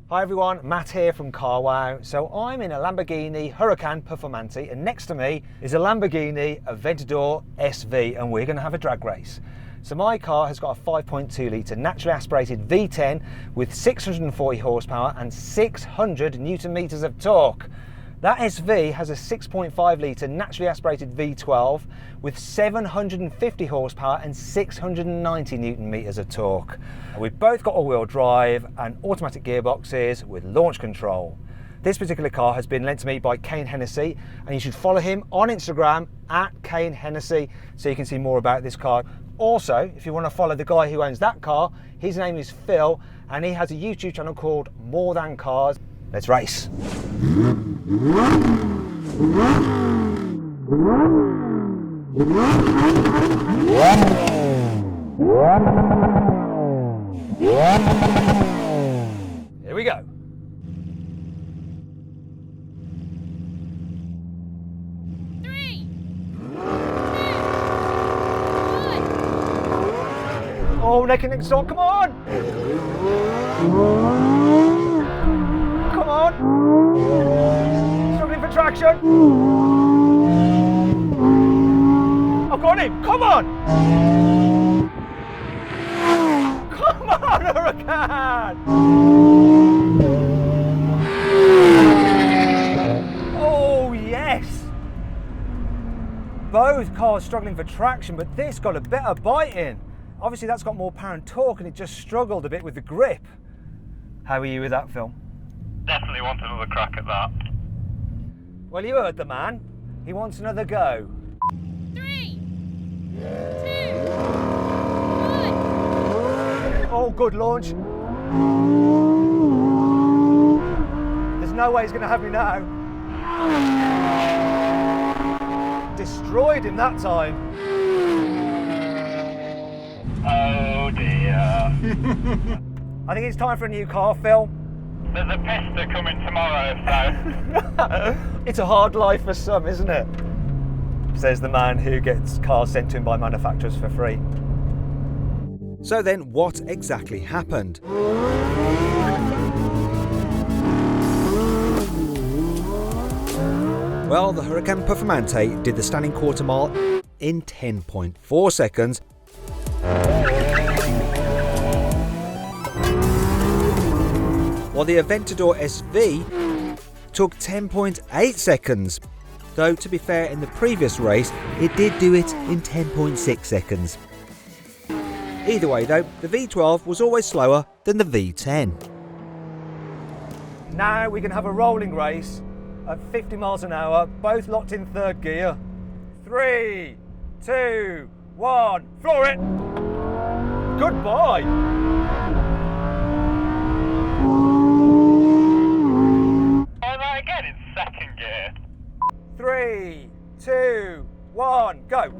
Hi everyone, Matt here from CarWow. So I'm in a Lamborghini Huracan Performante and next to me is a Lamborghini Aventador SV and we're going to have a drag race. So my car has got a 5.2 litre naturally aspirated V10 with 640 horsepower and 600 newton meters of torque. That SV has a 6.5 litre naturally aspirated V12 with 750 horsepower and 690 newton meters of torque. We've both got all-wheel drive and automatic gearboxes with launch control. This particular car has been lent to me by Kane Hennessy and you should follow him on Instagram at Kane Hennessy so you can see more about this car. Also, if you want to follow the guy who owns that car, his name is Phil and he has a YouTube channel called More Than Cars. Let's race. Here we go. Three, two, one. Oh, neck and neck stop, come on! Come on! Struggling for traction! I've got him! Come on! Come on, Huracan! Oh, yes! Both cars struggling for traction, but this got a better bite in. Obviously, that's got more power and torque, and it just struggled a bit with the grip. How are you with that, Phil? Definitely want another crack at that. Well, you heard the man. He wants another go. 3, 2, 1. Oh, good launch. There's no way he's going to have me now. Destroyed him that time. Oh dear. I think it's time for a new car, Phil. There's a pista coming tomorrow, so... It's a hard life for some, isn't it? Says the man who gets cars sent to him by manufacturers for free. So then, what exactly happened? Well, the Huracan Performante did the standing quarter mile in 10.4 seconds. While the Aventador SV took 10.8 seconds. Though, to be fair, in the previous race, it did do it in 10.6 seconds. Either way though, the V12 was always slower than the V10. Now we can have a rolling race at 50 miles an hour, both locked in third gear. 3, 2, 1, floor it! Goodbye! Try that again in second gear. 3, 2, 1, go!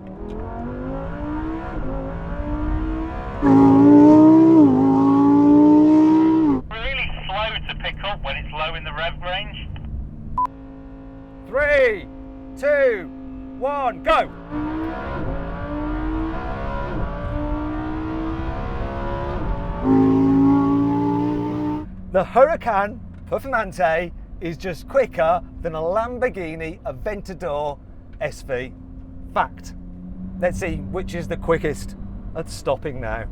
Really slow to pick up when it's low in the rev range. 3, 2, 1, go! The Huracan Performante is just quicker than a Lamborghini Aventador SV. Fact. Let's see which is the quickest at stopping now.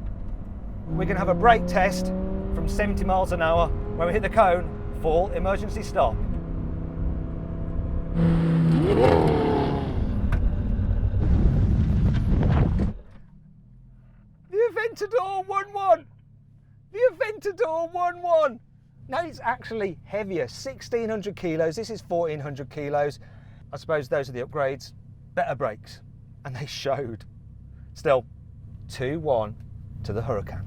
We can have a brake test from 70 miles an hour. When we hit the cone, full emergency stop. The Aventador 1-1! The Aventador 1-1! Now it's actually heavier, 1,600 kilos. This is 1,400 kilos. I suppose those are the upgrades. Better brakes. And they showed. Still, 2-1 to the Huracan.